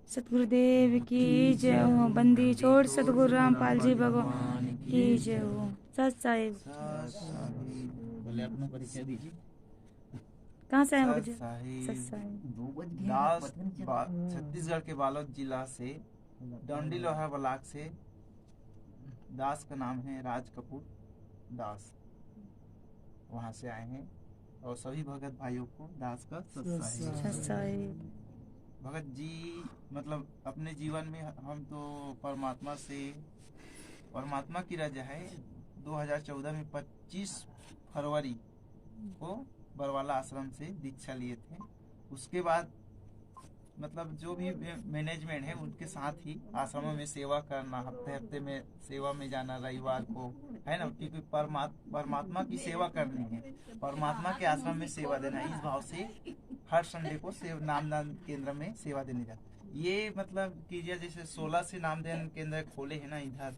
सतगुरुदेव की जय हो। बंदी छोड़ सतगुरु रामपाल जी भगवान की जय हो। सत साहिब। बोले अपना परिचय दीजिए। कहाँ से आए सत मुझे? साहिब दास छत्तीसगढ़ के बालोद जिला से डंडी लोहा ब्लॉक से। दास का नाम है राज कपूर दास, वहाँ से आए हैं। और सभी भगत भाइयों को दास का सत साहिब। भगत जी मतलब अपने जीवन में हम तो परमात्मा की रजा है। 2014 में 25 फरवरी को बरवाला आश्रम से दीक्षा लिए थे। उसके बाद मतलब जो भी मैनेजमेंट है उनके साथ ही आश्रमों में सेवा करना, हफ्ते हफ्ते में सेवा में जाना रविवार को, है ना, क्योंकि परमात्मा की सेवा करनी है, परमात्मा के आश्रम में सेवा देना, इस भाव से हर संडे को नामदान केंद्र में सेवा देने जाते। ये मतलब कीजिए जैसे 16 से नामदान केंद्र खोले है ना इधर,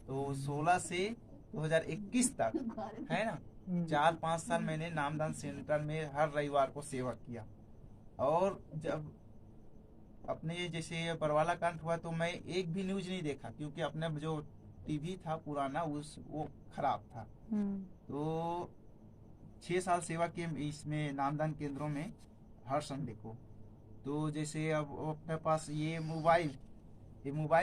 तो 16 से 2021 तक है ना 4-5 साल मैंने नामदान सेंटर में हर रविवार को सेवा किया। और जब अपने जैसे बरवाला कांड हुआ तो मैं एक भी न्यूज नहीं देखा, क्योंकि अपने जो टीवी था पुराना वो खराब था। तो 6 साल सेवा किए इसमें नामदान केंद्रों में हर संडे को। तो जैसे अब अपने पास ये मोबाइल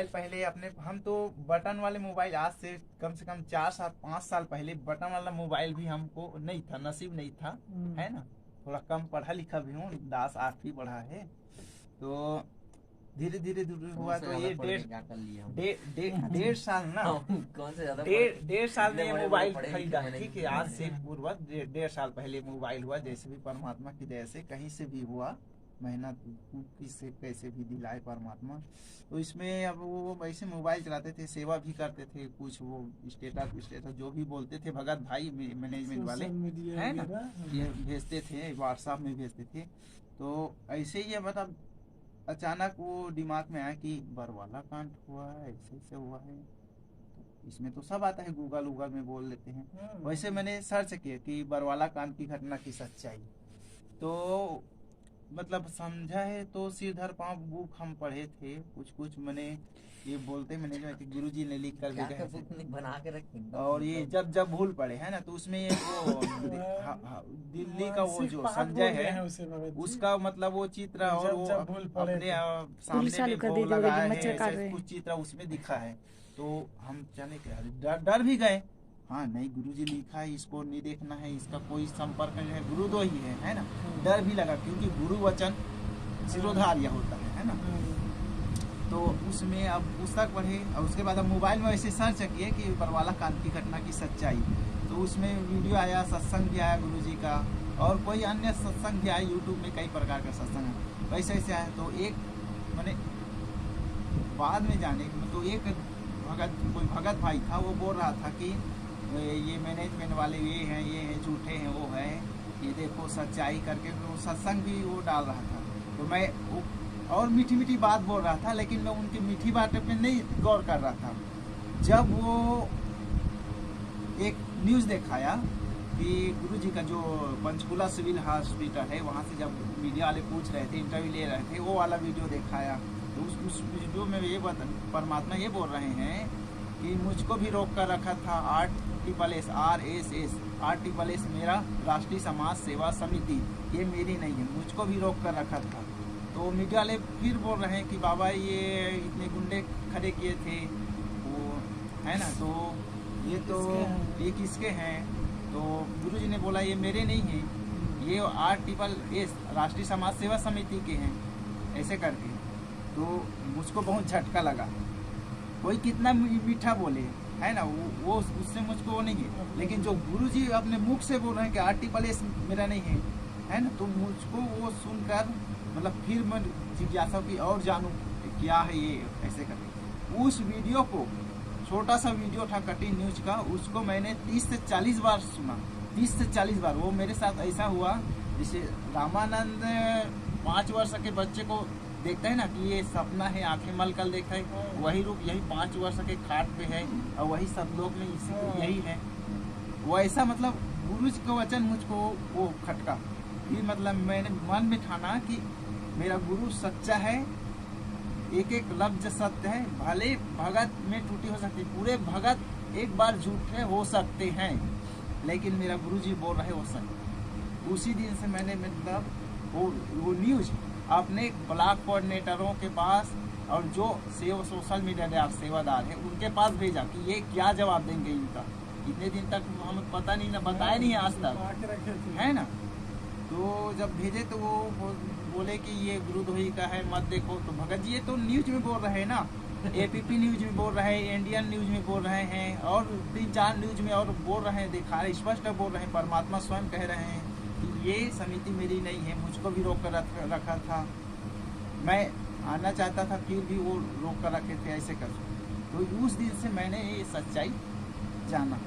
पहले अपने हम तो बटन वाले मोबाइल, आज से कम 4-5 साल पहले बटन वाला मोबाइल भी हमको नहीं था, नसीब नहीं था, है ना, थोड़ा कम पढ़ा लिखा भी हूँ, दास 8वीं पढ़ा है। तो धीरे धीरे हुआ तो ये डेढ़ साल ना डेढ़ साल में मोबाइल खरीदा, ठीक है, आज से पूर्व 1.5 साल पहले मोबाइल हुआ। जैसे भी परमात्मा की दया से कहीं से भी हुआ, मेहनत किससे कैसे भी दिलाए परमात्मा। तो इसमें अब वो वैसे मोबाइल चलाते थे, सेवा भी करते थे, कुछ वो स्टेटस जो भी बोलते थे भगत भाई मैनेजमेंट वाले है ना, ये भेजते थे, व्हाट्सएप में भेजते थे। तो ऐसे ही मतलब अचानक वो दिमाग में आया कि बरवाला कांड हुआ है, ऐसे हुआ है, तो इसमें तो सब आता है, गूगल में बोल लेते हैं। वैसे मैंने सर्च किया कि बरवाला कांड की घटना की सच्चाई, तो मतलब समझा है तो सिरधर पांव बुक हम पढ़े थे, कुछ मैंने ये बोलते मैंने जो गुरुजी ने लिख कर भेजा बना के रखे। और ये जब भूल पड़े है ना, तो उसमें ये वो दिल्ली का वो जो संजय है उसका मतलब वो चित्र और वो अपने सामने में भोग लगाया है, कुछ चित्र उसमें दिखा है। तो हम चले के डर भी गए, हाँ नहीं गुरुजी लिखा है, इसको नहीं देखना है, इसका कोई संपर्क नहीं है, गुरु तो ही है ना। डर भी लगा क्योंकि गुरु वचन शिरोधार्य होता है ना। तो उसमें अब पुस्तक पढ़े और उसके बाद अब मोबाइल में वैसे सर्च किए कि बरवाला कांड की घटना की सच्चाई, तो उसमें वीडियो आया, सत्संग भी आया गुरुजी का, और कोई अन्य सत्संग भी आया, यूट्यूब में कई प्रकार का सत्संग है, वैसे ऐसे आया। तो एक मैंने बाद में जाने तो एक कोई भगत भाई था, वो बोल रहा था कि ये मैनेजमेंट वाले ये हैं झूठे हैं, वो है, ये देखो सच्चाई करके, वो सत्संग भी वो डाल रहा था। तो मैं और मीठी बात बोल रहा था, लेकिन मैं उनकी मीठी बात पे नहीं गौर कर रहा था। जब वो एक न्यूज़ दिखाया कि गुरुजी का जो पंचकुला सिविल हॉस्पिटल है, वहाँ से जब मीडिया वाले पूछ रहे थे, इंटरव्यू ले रहे थे, वो वाला वीडियो दिखाया। तो उस वीडियो में ये परमात्मा ये बोल रहे हैं कि मुझको भी रोक कर रखा था RSS मेरा राष्ट्रीय समाज सेवा समिति, ये मेरी नहीं है, मुझको भी रोक कर रखा था। तो मीडिया वाले फिर बोल रहे हैं कि बाबा ये इतने गुंडे खड़े किए थे वो, है ना, तो ये किसके हैं। तो गुरुजी ने बोला ये मेरे नहीं हैं, ये RSS राष्ट्रीय समाज सेवा समिति के हैं, ऐसे करके। तो मुझको बहुत झटका लगा, कोई कितना मीठा बोले, है ना, वो उससे मुझको वो नहीं है, लेकिन जो गुरुजी अपने मुख से बोल रहे हैं कि RSS मेरा नहीं है ना, तो मुझको वो सुनकर मतलब फिर मैं जिज्ञासा की और जानूं क्या है ये, ऐसे करके उस वीडियो को, छोटा सा वीडियो था कटिंग न्यूज का, उसको मैंने 30 से 40 बार सुना, 30 से 40 बार। वो मेरे साथ ऐसा हुआ जैसे रामानंद 5 वर्ष के बच्चे को देखता है ना कि ये सपना है, आंखें मलकर देखता है, वही रूप यही 5 वर्ष के खाट पे है, और वही सब लोग में यही है। वैसा मतलब गुरु जी का वचन मुझको वो खटका, कि मतलब मैंने मन में ठाना कि मेरा गुरु सच्चा है, एक एक लफ्ज सत्य है, भले भगत में त्रुटि हो सकती है, पूरे भगत एक बार झूठे हो सकते हैं, लेकिन मेरा गुरु जी बोल रहे हो सच। उसी दिन से मैंने मतलब वो न्यूज अपने ब्लॉक कोऑर्डिनेटरों के पास और जो सोशल मीडिया सेवादार है उनके पास भेजा कि ये क्या जवाब देंगे इनका। इतने दिन तक हमें पता नहीं ना, बताया नहीं आज तक, है ना। तो जब भेजे तो वो बोले कि ये गुरुद्रोही का है, मत देखो। तो भगत जी ये तो न्यूज में बोल रहे हैं ना, एपीपी न्यूज में बोल रहे हैं, इंडियन न्यूज में बोल रहे हैं, और 3-4 न्यूज में और बोल रहे हैं, दिखा रहे, स्पष्ट बोल रहे हैं। परमात्मा स्वयं कह रहे हैं कि ये समिति मेरी नहीं है, मुझको भी रोक कर रखा था, मैं आना चाहता था फिर भी वो रोक कर रखे थे, ऐसे कर। तो उस दिन से मैंने ये सच्चाई जाना।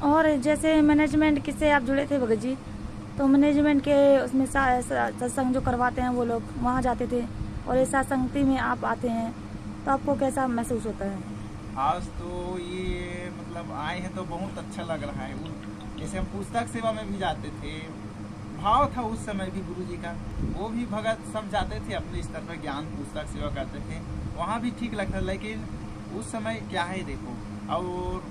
और जैसे मैनेजमेंट किससे आप जुड़े थे भगत जी, तो मैनेजमेंट के उसमें सत्संग जो करवाते हैं वो लोग वहाँ जाते थे, और इस सत्संगति में आप आते हैं तो आपको कैसा महसूस होता है? आज तो ये मतलब आए हैं तो बहुत अच्छा लग रहा है। जैसे हम पुस्तक सेवा में भी जाते थे, भाव था उस समय भी गुरु जी का, वो भी भगत सब जाते थे अपने स्तर पर, ज्ञान पुस्तक सेवा करते थे, वहाँ भी ठीक लगता। लेकिन उस समय क्या है देखो, और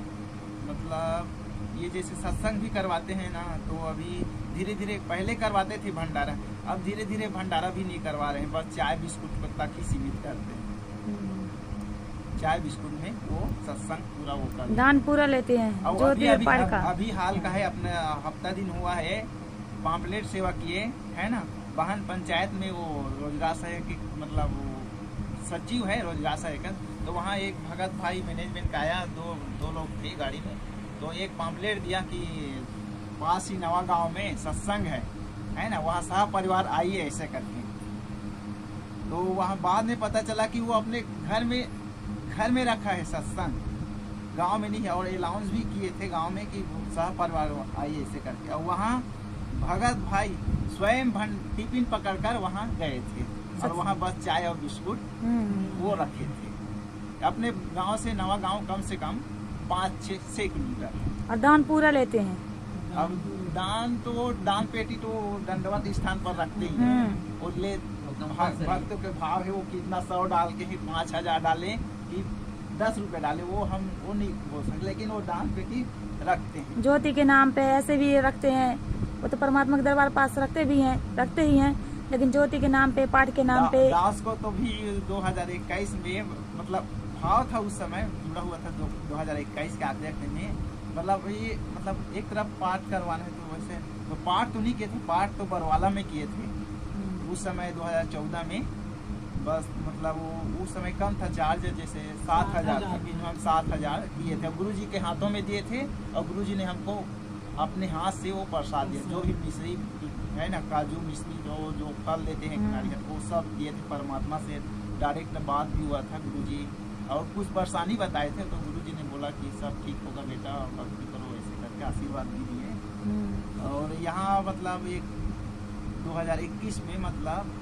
मतलब ये जैसे सत्संग भी करवाते हैं ना, तो अभी धीरे धीरे, पहले करवाते थे भंडारा, अब धीरे धीरे भंडारा भी नहीं करवा रहे हैं, बस चाय बिस्कुट तक ही सीमित करते हैं। चाय बिस्कुट में वो सत्संग पूरा वो कर, दान पूरा लेते हैं। और अभी हाल का है, अपने हफ्ता दिन हुआ है, पाम्पलेट सेवा किए है ना, वाहन पंचायत में वो रोजगार सहायक की मतलब वो सचिव है रोजगार सहायक, तो वहाँ एक भगत भाई मैनेजमेंट का आया, दो लोग थे गाड़ी में, तो एक पाम्पलेट दिया कि पास ही नवा गांव में सत्संग है ना, वहाँ सह परिवार आइए ऐसे करके। तो वहाँ बाद में पता चला कि वो अपने घर में रखा है सत्संग, गांव में नहीं है, और अनाउंस भी किए थे गांव में कि सह परिवार आइए ऐसे करके। और वहाँ भगत भाई स्वयं टिफिन पकड़कर वहाँ गए थे, और वहाँ बस चाय और बिस्कुट वो रखे थे। अपने गांव से नवा गांव कम से कम 5-6 किलोमीटर। और दान पूरा लेते हैं? अब दान पेटी तो दंडवत स्थान पर रखते ही हैं, और ले भक्तों के भाव है, वो कितना 100 डाल के ही 5000 डाले कि 10 रुपए डाले, वो नहीं बोल सकते, लेकिन वो दान पेटी रखते हैं। ज्योति के नाम पे ऐसे भी रखते हैं, वो तो परमात्मा के दरबार पास रखते ही हैं, लेकिन ज्योति के नाम पे, पाठ के नाम पे। दास को तो भी 2021 में मतलब भाव था, उस समय जुड़ा हुआ था 2021 के अध्यक्ष में, मतलब ये मतलब एक तरफ पाठ करवाना है, तो वैसे तो पाठ तो नहीं किए थे, पाठ तो बरवाला में किए थे उस समय 2014 में। बस मतलब वो उस समय कम था चार्ज, जैसे 7000 मिनिमम 7000 दिए थे, गुरु जी के हाथों में दिए थे, और गुरु जी ने हमको अपने हाथ से वो प्रसाद दिया, जो भी मिश्री है ना, काजू मिश्री जो फल देते हैं नारियल, वो सब दिए थे। परमात्मा से डायरेक्ट बात भी हुआ था गुरु जी, और कुछ परेशानी बताए थे, तो गुरु जी ने बोला कि सब ठीक होगा बेटा, भक्ति करो, ऐसे करके आशीर्वाद भी दिए। और यहाँ मतलब एक 2021 में मतलब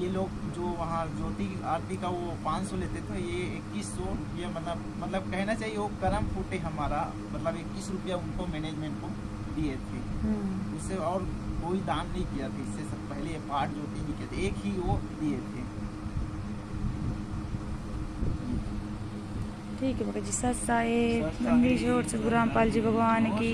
ये लोग जो वहाँ ज्योति आरती का वो 500 लेते थे, ये 2100 रुपया मतलब कहना चाहिए वो करम फूटे हमारा, मतलब 21 रुपया उनको मैनेजमेंट को दिए थे। उससे और कोई दान नहीं किया था, इससे सब पहले ये पाठ ज्योति नहीं किए थे, एक ही वो दिए थे। ठीक है भगत जी, सत साहिब, बंदी छोड़ सतगुरु रामपाल जी भगवान की।